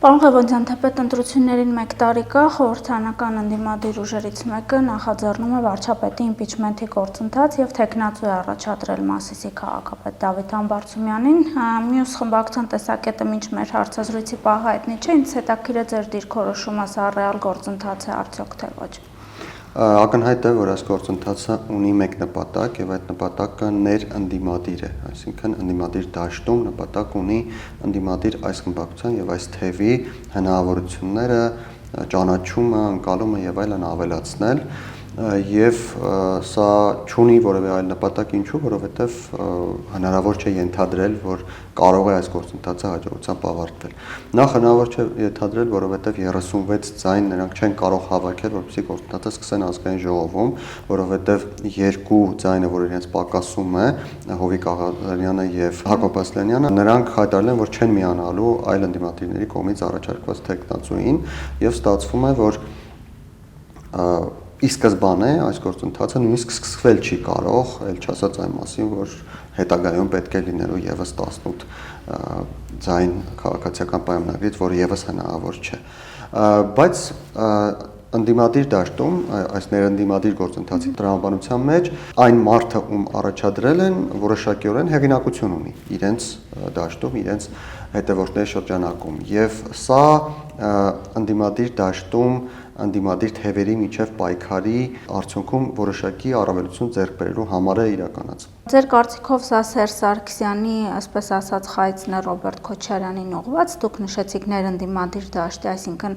Պարոն Ղևոնդյան, թեպետ ընտրություններին 1 տարի կա, խորհրդարանական ընդդիմադիր ուժերից մեկը նախաձեռնում է վարչապետի իմպիչմենթի գործընթաց եւ թեկնածու է առաջադրել Մասիսի քաղաքապետ Դավիթ Համբարձումյանին։ Մյուս խմբակցության տեսակետը մինչ մեր հարցազրույցի պահը հայտնի չէ, ինձ հետաքրքիր է ձեր դիրքորոշումը, սա ռեալ գործընթաց է արդյոք թե ոչ։ Ակնհայտ է, որ այս գործընթացը ունի մեկ նպատակ եւ այդ նպատակը ներընդդիմադիր է, այսինքն ընդդիմադիր դաշտում նպատակ ունի ընդդիմադիր այս խմբակցության եւ այս թևի հնարավորությունները, ճանաչումը, ընկալումը եւ այլն ավելացնել եւ սա չունի որևէ այլ նպատակ, ինչու, որովհետեւ հնարավոր չէ ենթադրել, որ կարող է այս գործընթացը հաջողությամբ ավարտվել։ Նախ հնարավոր չէ ենթադրել, որովհետեւ 36 ձայն նրանք չեն կարող հավաքել, որպեսզի գործընթացը սկսեն ազգային ժողովում, որովհետեւ երկու ձայնը, որ իրենց պակասում է, Հովիկ Աղալյանը եւ Հակոբ Ասլանյանը, նրանք հայտարարել են, որ չեն միանալու այլ ընդդիմադիրների կողմից առաջարկված թեկնածուին եւ ստացվում է, որ ի սկզբանե այս գործընթացը նույնիսկ սկսվել չի կարող, ել չասած այն մասին, որ հետագայում պետք է լինելու եւս 18 ձայն քաղաքացիական պայմանագրից, որ եւս հնարավոր չէ։ Բայց ընդդիմադիր դաշտում, այս ներընդդիմադիր գործընթացի տրամաբանության մեջ այն մարդը, ում առաջադրել են, որոշակիորեն հեղինակություն ունի իրենց դաշտում, իրենց հետևորդների շրջանակում, եւ սա ընդդիմադիր դաշտում ընդդիմադիր թևերի միջև պայքարի արդյունքում որոշակի առավելություն ձեռք բերելու համար է իրականացվում։ Ձեր կարծիքով սա Սերժ Սարգսյանի, այսպես ասած, խայծն է Ռոբերտ Քոչարյանին ուղղված, դուք նշեցիք ներընդդիմադիր դաշտի, այսինքն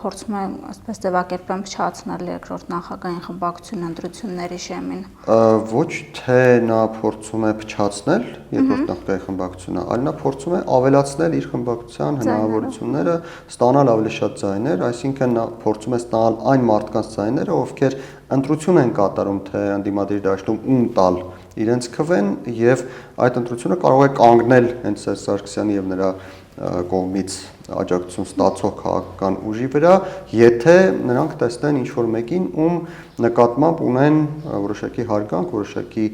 փորձում է այսպես ձևակերպեմ փչացնել երկրորդ նախագահային խմբակցության ընտրությունների շեմին։ Ոչ թե նա փորձում է փչացնել երկրորդ նախագահային խմբակցությունը, այլ նա փորձում է ավելացնել իր խմբակցության հնարավորությունները, ստանալ ավելի շատ ձայներ, այսինքն նա փորձում է ստանալ այն մարդկանց ձայները, ովքեր ընտրություն են կատարում, թե ընդդիմադիր դաշտում ում տալ իրենց քվեն եւ այդ ընտրությունը կարող է կանգնել հենց Սերժ Սարգսյանի եւ նրա կողմից աջակցություն ստացող քաղաքական ուժի վրա, եթե նրանք տեսնեն ինչ-որ մեկին, ում նկատմամբ ունեն որոշակի հարգանք, որոշակի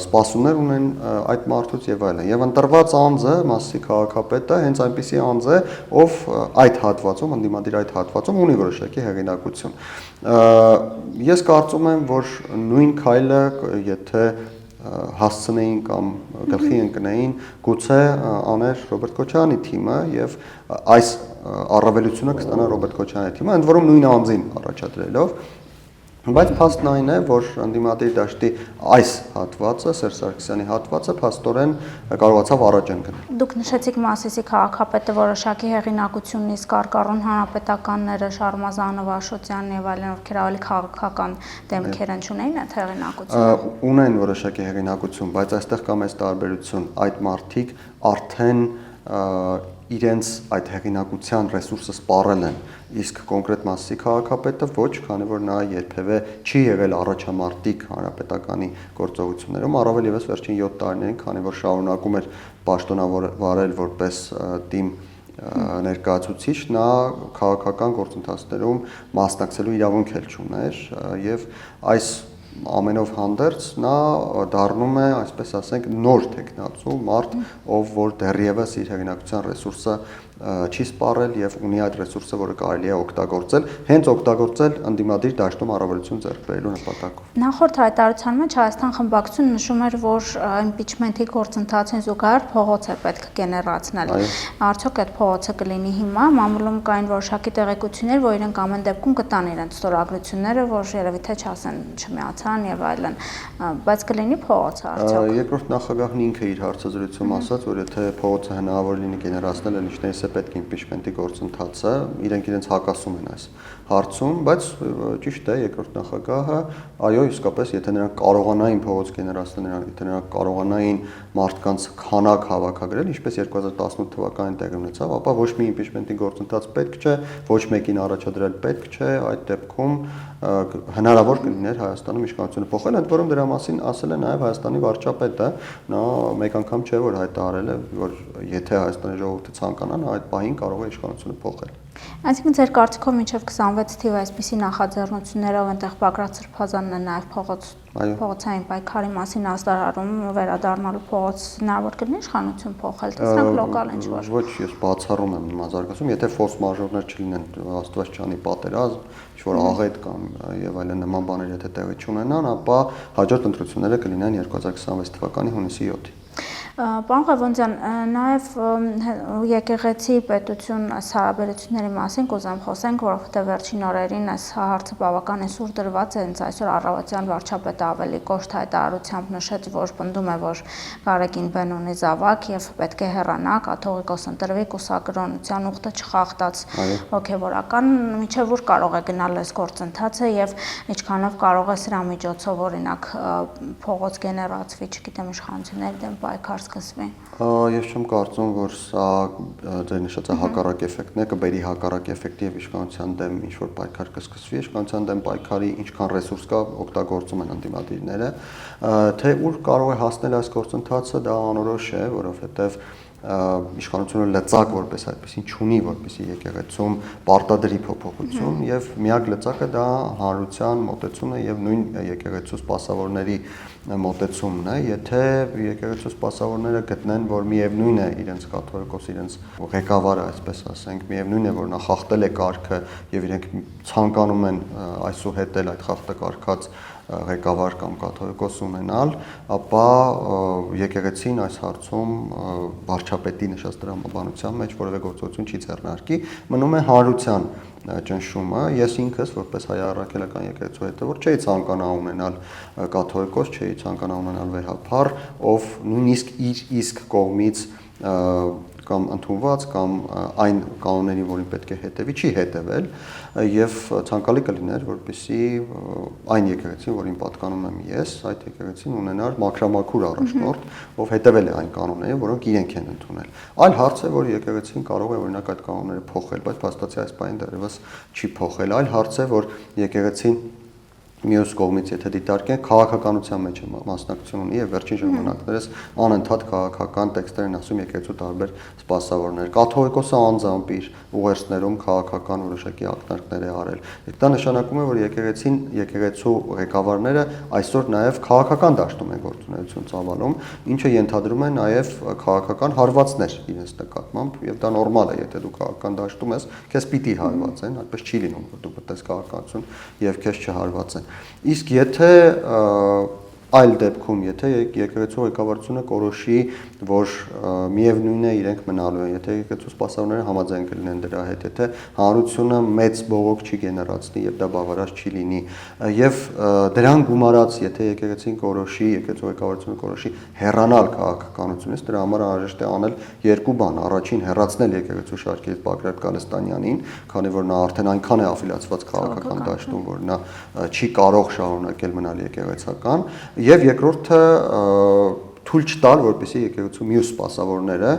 սպասումներ ունեն այդ մարդուց եւ այլն։ Եվ ընտրված անձը, Մասիսի քաղաքապետը, հենց այնպիսի անձ է, ով այդ հատվածում, ընդդիմադիր այդ հատվածում ունի որոշակի հեղինակություն։ Ես կարծում եմ, որ նույն քայլը, եթե հասցնեին կամ գլխի ընկնեին, գուցե աներ Ռոբերտ Քոչարյանի թիմը եւ այս առավելությունը կստանա Ռոբերտ Քոչարյանի թիմը, ընդ որում նույն անձին առաջադրելով, բայց փաստն այն է, որ ընդդիմադիր դաշտի այս հատվածը, Սերժ Սարգսյանի հատվածը փաստորեն կարողացավ առաջ ընկնել։ Դուք նշեցիք Մասիսի քաղաքապետը որոշակի հեղինակություն, իսկ Կարկառուն հանրապետականները, Շարմազանով, Աշոտյանն եւ այլն, ովքեր ավելի քաղաքական դեմքեր են, չունեին այդ հեղինակությունը։ Ունեն որոշակի հեղինակություն, բայց այստեղ կա մեծ տարբերություն։ Այդ մարդիկ արդեն իրենց այդ հեղինակության ռեսուրսը սպառել են, իսկ կոնկրետ Մասիսի քաղաքապետը ոչ, քանի որ նա երբևէ չի եղել առաջամարտիկ հանրապետականի գործողություններում, առավել եւս վերջին 7 տարիներին, քանի որ շարունակում էր պաշտոնավարել որպես թիմ ներկայացուցիչ, նա քաղաքական գործընթացներում մասնակցելու իրավունք էլ չուներ եւ այս ամենով հանդերձ նա դառնում է, այսպես ասենք, նոր տեխնացու մարդ, ով որ դեռևս իր հեղինակության ռեսուրսը չի սպառել եւ ունի այդ ռեսուրսը, որը կարելի է օգտագործել, հենց օգտագործել ընդդիմադիր դաշտում առավելություն ձեռք բերելու նպատակով։ Նախորդ հայտարարության մեջ Հայաստան խմբակցությունը նշում էր, որ իմպիչմենթի գործընթացին զուգահեռ փողոց է պետք գեներացնել։ Արդյոք այդ փողոցը կլինի հիմա, մամուլում կային որոշակի տեղեկություններ, որ իրենք ամեն դեպքում կտան իրենց ստորագրությունները, որ երևի թե չասեն չմիացան եւ այլն, բայց կլինի փողոցը արդյոք։ Երկրորդ նախագահն ինքը իր հարցազրույցում ասաց, որ եթե փողոցը հնարավոր լինի գեներացնել, ինչներից է պետք իմպիչմենթի գործընթացը, իրենք իրենց հակասում են այս հարցում, բայց ճիշտ է, երկրորդ նախագահը, այո, իսկապես, եթե նրանք կարողանային փողոց գեներացնել, եթե նրանք կարողանային մարդկանց քանակ հավաքագրել, ինչպես 2018 թվականին տեղի ունեցավ, ապա ոչ մի իմպիչմենթի գործընթաց պետք չէ, ոչ մեկին առաջադրել պետք չէ, այդ դեպքում հնարավոր կլիներ Հայաստանում իշխանությունը փոխել, ընդ որում դրա մասին ասել է նաև Հայաստանի վարչապետը, նա մեկ անգամ չէ որ հայտարարել է, որ եթե Հայաստանի ժողովուրդը ցանկանա, նա այդ պահին կարող է իշխանությունը փոխել։ Այսինքն ձեր կարծիքով մինչև 26 թիվ այսպիսի նախաձեռնություններով այնտեղ Բագրատ Սրբազանն է նաև փողոցային պայքարի մասին ազդարարում վերադառնալու փողոց հնարավոր կլինի իշխանություն փոխել, թե սրանք լոկալ ինչ-որ։ Ոչ, ես բացառում եմ նման զարգացում, եթե ֆորս մաժորներ չլինեն, Աստված չանի պատերազմ, ինչ-որ աղետ կամ եւ այլն նման բաներ եթե տեղի չունենան, ապա հաջորդ ընտրությունները կլինեն 2026 թվականի հունիսի 7-ին։ Պարոն Ղևոնդյան, նաև եկեղեցի պետություն այս հարաբերությունների մասին կուզեմ խոսենք, որովհետև վերջին օրերին այս հարցը բավականին սուր դրված է, հենց այսօր առավոտյան վարչապետը ավելի կոշտ հայտարարությամբ նշեց, որ պնդում է, որ Գարեգին Բեն ունի զավակ եւ պետք է հեռանա, կաթողիկոս ընտրվի, կուսակրոնության ուխտը չխախտած հոգեվորական, միջև որ կարող է գնալ այս գործընթացը եւ ինչքանով կարող է սրա միջոցով օրինակ փողոց գեներացվի, չգիտեմ, իշխանությունների դեմ պայքար սկսվի։ Ես չեմ կարծում, որ սա ձեր նշած հակառակ էֆեկտն է, կբերի հակառակ էֆեկտի եւ իշխանության դեմ ինչ-որ պայքար կսկսվի, իշխանության դեմ պայքարի ինչքան ռեսուրս կա, օգտագործում են ընդդիմադիրները, թե ուր կարող է հասնել այս գործընթացը, դա անորոշ է, որովհետեւ իշխանությունը լծակ որպես այդպեսին չունի, որպեսի եկեղեցում պարտադրի փոփոխություն եւ միակ լծակը դա հանրության մոտեցումն է եւ նույն եկեղեցու սպասավորների մոտեցումն է, եթե եկեղեցու սպասավորները գտնեն, որ միևնույն է իրենց կաթողիկոս, իրենց ղեկավարը, այսպես ասենք, միևնույն է, որ նա խախտել է կարգը եւ իրենք ցանկանում են այսուհետ էլ այդ խախտակարգած ղեկավար կամ կաթողիկոս ունենալ, ապա եկեղեցին այս հարցում վարչապետի նշած տրամաբանության մեջ որևէ գործողություն չի ձեռնարկի, մնում է հանրության ճնշումը։ Ես ինքս որպես հայ առաքելական եկեղեցու հետևորդ չէի ցանկանա ունենալ կաթողիկոս, չէի ցանկանա ունենալ վեհափառ, ով նույնիսկ իր իսկ կողմից կամ ընդունված կամ այն կանոններին, որին պետք է հետևի, չի հետևել եւ ցանկալի կլիներ, որպեսզի այն եկեղեցին, որին պատկանում եմ ես, այդ եկեղեցին ունենար մաքրամաքուր առաջնորդ, ով հետևել է այն կանոններին, որոնք իրենք են ընդունել։ Այլ հարց է, որ եկեղեցին կարող է օրինակ այդ կանոնները փոխել, բայց փաստացի այս բանը դեռևս չի փոխել։ Այլ հարց է, որ եկեղեցին մյուս կողմից եթե դիտարկենք քաղաքականության մեջ մասնակցություն ունի եւ վերջին ժամանակներս անընդհատ քաղաքական տեքստեր են ասում եկեղեցու տարբեր սպասավորներ, կաթողիկոսը անձամբ իր ուղերձներում քաղաքական որոշակի ակնարկներ է արել։ Դա նշանակում է, որ եկեղեցու ղեկավարները այսօր նաեւ քաղաքական դաշտում են գործունեություն ծավալում, ինչը ենթադրում է նաեւ քաղաքական հարվածներ իրենց նկատմամբ եւ դա նորմալ է, եթե դու քաղաքական դաշտում ես, քեզ պիտի հարվածեն, այդպես չի լինում, որ դու մտես քաղաքականություն եւ քեզ չհարվածեն։ Իսկ եթե այլ դեպքում, եթե եկեղեցու ղեկավարությունը կորոշի, որ միևնույն է իրենք մնալու են, եթե եկեղեցու սպասավորները համաձայն կլինեն դրա հետ, եթե հանրությունը մեծ բողոք չի գեներացնի եւ դա բավարար չի լինի, եւ դրան գումարած, եթե եկեղեցին կորոշի, եկեղեցու ղեկավարությունը կորոշի հեռանալ քաղաքականությունից, դրա համար անհրաժեշտ է անել երկու բան. Առաջին հեռացնել եկեղեցու շարքից Բագրատ Գալստանյանին, քանի որ նա արդեն այնքան է աֆիլիացված քաղաքական դաշտում, որ նա չի կարող շարունակել մնալ եկեղեցական, եւ երկրորդը թույլ չտալ, որպեսզի եկեղեցու մյուս սպասավորները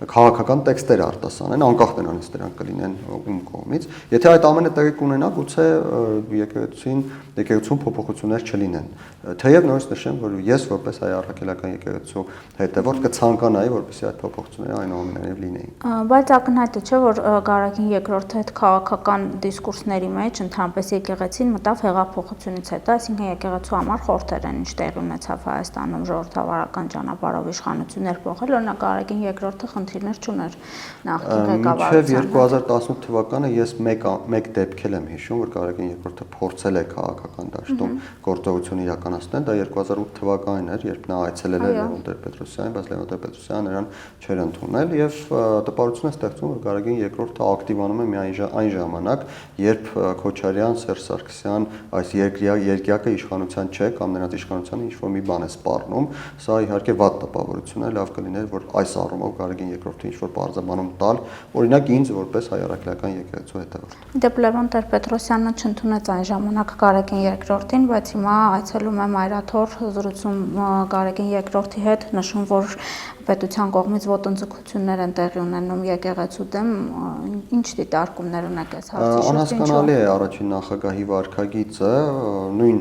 քաղաքական տեքստեր արտասանեն, անկախ նրանից դրանք կլինեն ում կողմից։ Եթե այդ ամենը տեղի կունենա, գուցե եկեղեցուն փոփոխություններ չլինեն։ Թեև նորից նշեմ, որ ես որպես հայ առաքելական եկեղեցու հետևորդ կցանկանայի, որպեսզի այդ փոփոխությունները այնուամենայնիվ լինեին։ Բայց ակնհայտ չէ, որ Գարեգին II հետ քաղաքական դիսկուրսների մեջ ընդհանրապես եկեղեցին մտավ հեղափոխությունից հետո, այսինքն եկեղեցու համար խորհուրդեր են ինչ տեղի ունեցավ Հայաստանում ժողովրդավարական ճանապարհով իշխանություններ փոխել, օրինակ Գարեգին II-ը խնդիրներ չուներ նախկին ղեկավարության։ Մինչև 2018 թվականը ես մեկ դեպք եմ հիշում, որ Գարեգին II-ը փորձել է քաղաքական դաշտում գործողություն իրականացնել, դա 2008 թվականին էր, երբ նա այցելել էր Լևոն Տեր-Պետրոսյանին, բայց Լևոն Տեր-Պետրոսյանը նրան չէր ընդունել եւ տպավորություն է ստեղծում, որ Գարեգին II-ը ակտիվանում է միայն այն ժամանակ, երբ Քոչարյան, Սերժ Սարգսյան այս երկյակը իշխանության չէ կամ նրանց իշխանությանը ինչ-որ մի բան է սպառնում, սա իհարկե վատ տպավորություն է, լավ կլիներ, որ այս առումով Գարեգին II-ը ինչ-որ բարձրաբանում տալ, օրինակ ինձ որպես հայ առաքելական եկեղեցու հետևորդ։ Դեպ Լևոն Տեր-Պետրոսյանը չընդունեց այն ժամանակ Գարեգին II-ին, բայց հիմա այցելում է Մայրաթոր, զրուցում Գարեգին II-ի հետ, նշում, որ պետության կողմից ոտնձգություններ են տեղի ունենում եկեղեցու դեմ, ինչ դիտարկումներ ունեք այս հարցի շուրջ։ Անհասկանալի է առաջին նախագահի վարքագիծը, նույն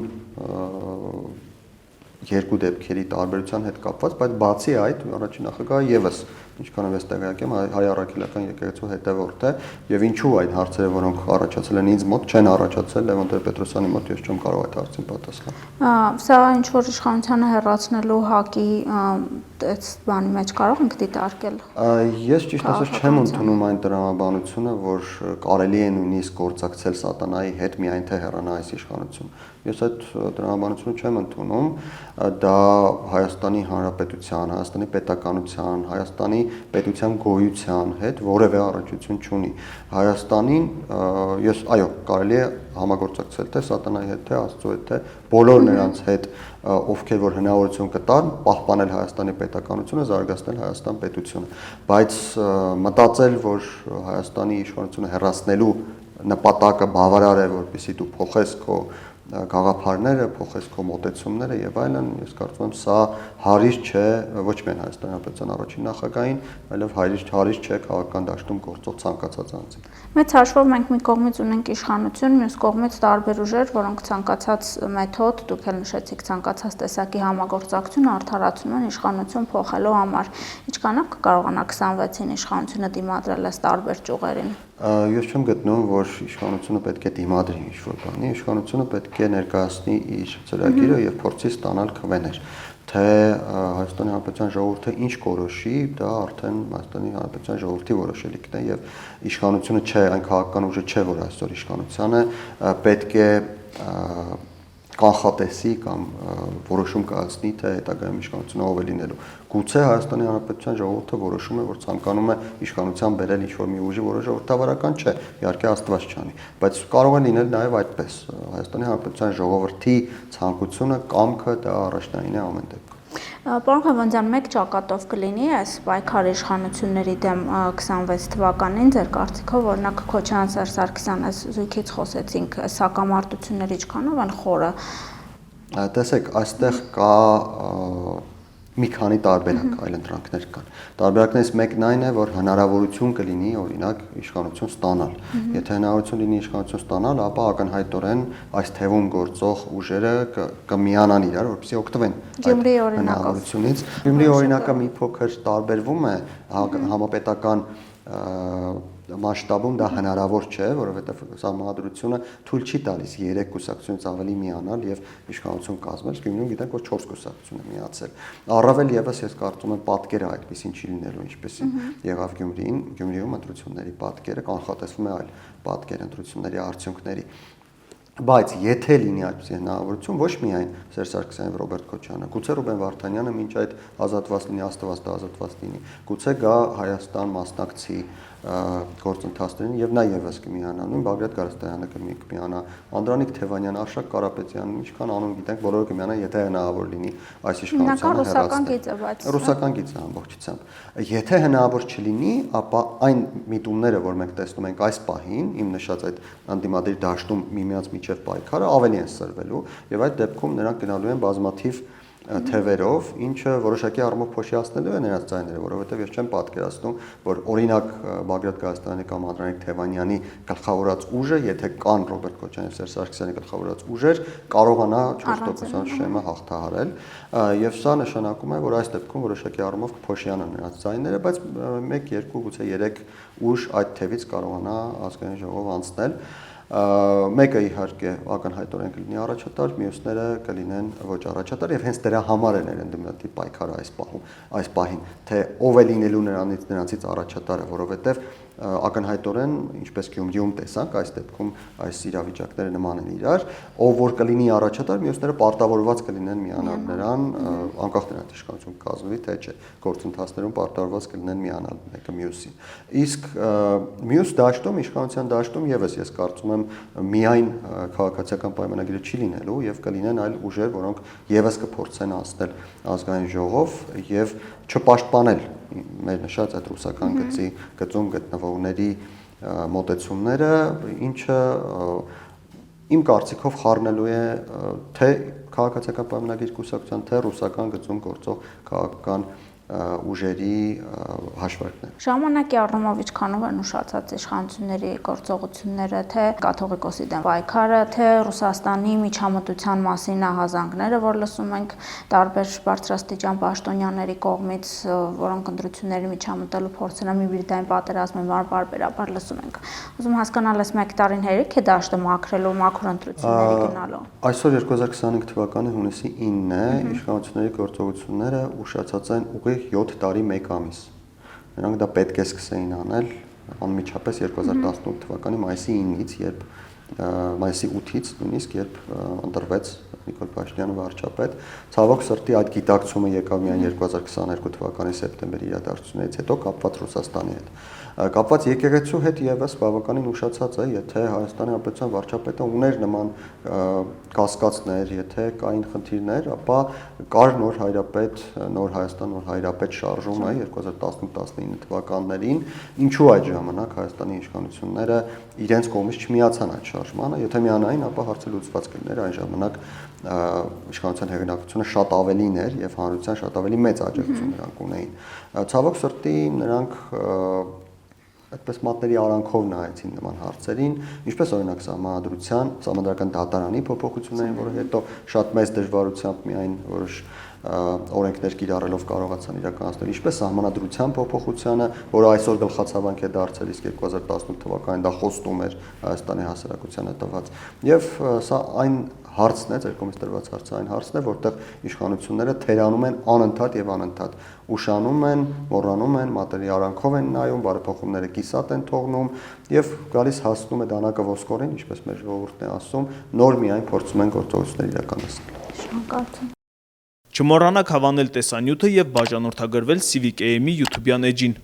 երկու դեպքերի տարբերության հետ կապված, բայց բացի այդ առաջին նախագահը եւս ինչքանով ես տեղյակ եմ, հայ առաքելական եկեղեցու հետևորդ է եւ ինչու այդ հարցերը, որոնք առաջացել են ինձ մոտ, չեն առաջացել Լևոն Տեր-Պետրոսյանի մոտ, ես չեմ կարող այդ հարցին պատասխանել։ Սա ինչ որ իշխանությանը հեռացնելու ՀԱԿ-ի բանի մեջ կարող ենք դիտարկել։ Ես ճիշտ ասած չեմ ընդունում այն տրամաբանությունը, որ կարելի է նույնիսկ գործակցել սատանայի հետ միայն թե հեռանա այս իշխանություն։ Ես այդ տրամաբանությունը չեմ ընդունում, դա Հայաստանի Հանրապետության, Հայաստանի պետականության, Հայաստանի պետության գոյության հետ որևէ առնչություն չունի։ Հայաստանին այո, կարելի է համագործակցել թե սատանայի հետ, թե Աստծո հետ, թե բոլոր նրանց հետ, ովքեր որ հնարավորություն կտան պահպանել Հայաստանի պետականությունը, զարգացնել Հայաստան պետությունը, բայց մտածել, որ Հայաստանի իշխանությունը հեռացնելու նպատակը բավարար է, որպեսզի դու փոխես քո գաղափարները, փոխես քո մոտեցումները եւ այլն, ես կարծում եմ սա հարիր չէ ոչ միայն Հայաստանի Հանրապետության առաջին նախագահին, այլև հարիր չէ քաղաքական դաշտում գործող ցանկացած անձին։ Մեծ հաշվով մենք մի կողմից ունենք իշխանություն, մյուս կողմից տարբեր ուժեր, որոնք ցանկացած մեթոդ, դուք էլ նշեցիք, ցանկացած տեսակի համագործակցություն արդարացնում են իշխանություն փոխելու համար։ Ինչքանով կկարողանա 26-ին իշխանությունը դիմադրել այս տարբեր ճյուղերին։ Ես չեմ գտնում, որ իշխանությունը պետք է դիմադրի ինչ-որ բանի, իշխանությունը պետք է ներկայացնի իր ծրագիրը եւ փորձի ստանալ քվեներ, թե Հայաստանի Հանրապետության ժողովուրդը ինչ կորոշի, դա արդեն Հայաստանի Հանրապետության ժողովրդի որոշելիքն է եւ իշխանությունը չէ, այն քաղաքական ուժը չէ, որ այսօր իշխանությանը պետք է կանխատեսի կամ որոշում կայացնի, թե հետագայում իշխանությունը ով է լինելու։ Գուցե Հայաստանի Հանրապետության ժողովուրդը որոշում է, որ ցանկանում է իշխանության բերել ինչ-որ մի ուժի, որը ժողովրդավարական չէ, իհարկե Աստված չանի, բայց կարող է լինել նաև այդպես։ Հայաստանի Հանրապետության ժողովրդի ցանկությունը, կամքը դա առաջնային է ամեն դեպքում։ Պարոն Խավանդյան, մեկ ճակատով կլինի այս պայքարի իշխանությունների դեմ 26 թվականին, ձեր կարծիքով, օրինակ Քոչարյան Սերժ Սարգսյան այս զույգից խոսեցինք, սակամարտությունների ինչքանով են խորը։ Տեսեք, այստեղ կա մի քանի տարբերակ, այլընտրանքներ կան։ Տարբերակներից մեկն այն է, որ հնարավորություն կլինի, օրինակ, իշխանություն ստանալ։ Եթե հնարավորություն լինի իշխանություն ստանալ, ապա ակնհայտորեն այս թևում գործող ուժերը կմիանան իրար, որպեսզի օգտվեն Գյումրիի այդ հնարավորությունից։ Գյումրիի օրինակը մի փոքր տարբերվում է համապետական մասշտաբում դա հնարավոր չէ, որովհետև սահմանադրությունը թույլ չի տալիս 3 կուսակցությունից ավելի միանալ եւ իշխանություն կազմել, Գյումրիում գիտենք, որ 4 կուսակցություն է միացել։ Առավել եւս ես կարծում եմ պատկերը այդպեսին չի լինելու, ինչպես եղավ Գյումրիում ընտրությունների պատկերը կանխատեսվում է այլ պատկեր ընտրությունների արդյունքների։ Բայց եթե լինի այդպիսի հնարավորություն, ոչ միայն Սերժ Սարգսյանը եւ Ռոբերտ Քոչարյանը, գուցե Ռուբեն Վարդանյանը մինչ այդ ազատված լինի, Աստված դա ազատված լինի, գուցե գա Հայաստան մասնակցի գործընթացներին եւ նա եւս կմիանա, նույն Բագրատ Գարստայանը կմիանա, Անդրանիկ Թևանյանը, Արշակ Կարապետյանը, ինչքան անուն գիտենք, բոլորը կմիանան, եթե հնարավոր լինի այս իշխանությանը հեռացնել։ Ռուսական գիծ ամբողջությամբ։ Եթե հնարավոր չլինի, ապա այն միտումները, որ մենք տեսնում ենք այս պահին, իմ նշած այդ անդիմադիր դաշտում միմյանց միջև պայքարը ավելի են սրվելու եւ այդ դեպքում նրանք գնալու են բազմաթիվ թևերով, ինչը որոշակի առումով փոշիացնելու է նրանց ձայները, որովհետև ես չեմ պատկերացնում, որ օրինակ Բագրատ Գարստյանի կամ Անդրանիկ Թևանյանի գլխավորած ուժը, եթե կան Ռոբերտ Քոչարյանի, Սերժ Սարգսյանի գլխավորած ուժեր, կարողանա 4% շեմը հաղթահարել, եւ սա նշանակում է, որ այս դեպքում որոշակի առումով կփոշիանան նրանց ձայները, բայց 1, 2, գուցե 3 ուժ այդ թևից կարողանա ազգային ժողով անցնել։ Մեկը իհարկե ակնհայտորեն կլինի առաջատար, մյուսները կլինեն ոչ առաջատար եւ հենց դրա համար է ներդիմադի պայքարը այս պահին, թե ով է լինելու նրանցից առաջատարը, որովհետեւ ակնհայտորեն, ինչպես Գյումրիում տեսանք, այս դեպքում այս իրավիճակները նման են իրար, ով որ կլինի առաջատար, մյուսները պարտավորված կլինեն միանալ նրան, անկախ նրանից իշխանություն կազմվի, թե չէ, գործընթացներում պարտավորված կլինեն միանալ մեկը մյուսին։ Իսկ մյուս դաշտում, իշխանության դաշտում եւս ես կարծում եմ միայն քաղաքացիական պայմանագիրը չի լինելու եւ կլինեն այլ ուժեր, որոնք եւս կփորձեն անցնել ազգային ժողով եւ չպաշտպանել մեր նշած այդ ռուսական գծում գտնվողների մոտեցումները, ինչը իմ կարծիքով խառնելու է թե քաղաքացիական պայմանագիր կուսակցության, թե ռուսական գծում գործող քաղաքական ուժերի հաշվարկն է։ Ժամանակի առումով ինչքանով են ուշացած իշխանությունների գործողությունները, թե կաթողիկոսի դեմ պայքարը, թե Ռուսաստանի միջամտության մասին ահազանգները, որ լսում ենք տարբեր բարձրաստիճան պաշտոնյաների կողմից, որոնք ընտրությունների միջամտելու փորձել են հիբրիդային պատերազմի բարբերաբար լսում ենք։ Ուզում հասկանալ, այս 1 տարին հերիք է դաշտը մաքրելու, մաքուր ընտրությունների գնալու։ Այսօր 2025 թվականի հունիսի 9-ն է, իշխանությունների գործողությունները ուշացած են ուղիղ 7 տարի 1 ամիս։ Նրանք դա պետք է սկսեին անել անմիջապես 2018 թվականի մայիսի 9-ից, մայիսի 8-ից նույնիսկ, երբ ընտրվեց Նիկոլ Փաշինյանը վարչապետ։ Ցավոք սրտի այդ գիտակցումը եկավ միայն 2022 թվականի սեպտեմբերի իրադարձություններից հետո կապված Ռուսաստանի հետ։ Կապված եկեղեցու հետ եւս բավականին ուշացած է, եթե Հայաստանի Հանրապետության վարչապետը ուներ նման կասկածներ, եթե կային խնդիրներ, ապա կար նոր հայրապետ, նոր Հայաստան, նոր հայրապետ շարժումը 2018-19 թվականներին, ինչու այդ ժամանակ Հայաստանի իշխանությունները իրենց կողմից չմիացան այդ շարժմանը, եթե միանային, ապա հարցը լուծված կլիներ, այն ժամանակ իշխանության հեղինակությունը շատ ավելին էր եւ հանրության շատ ավելի մեծ աջակցություն նրանք ունեին։ Ցավոք սրտի նրանք այդպես մատների արանքով նայեցին նման հարցերին, ինչպես օրինակ սահմանադրական դատարանի փոփոխություններին, որը հետո շատ մեծ դժվարությամբ միայն որոշ օրենքներ կիրառելով կարողացան իրականացնել, ինչպես սահմանադրության փոփոխությանը, որը այսօր գլխացավանք է դարձել, իսկ 2018 թվականին դա խոստում էր Հայաստանի հասարակությանը տված։ Եվ սա այն հարցն է, ձեր կողմից տրված հարցը այն հարցն է, որտեղ իշխանությունները թերանում են անընդհատ եւ անընդհատ, ուշանում են, մոռանում են, մատերի արանքով են նայում, բարեփոխումները կիսատ են թողնում եւ գալիս հասնում է դանակը ոսկորին, ինչպես մեր ժողովուրդն է ասում, նոր միայն փորձում են գործողություններ իրականացնել։ Շնորհակալություն։ Չմոռանաք հավանել տեսանյութը եւ բաժանորդագրվել Civic AM-ի YouTube-յան էջին։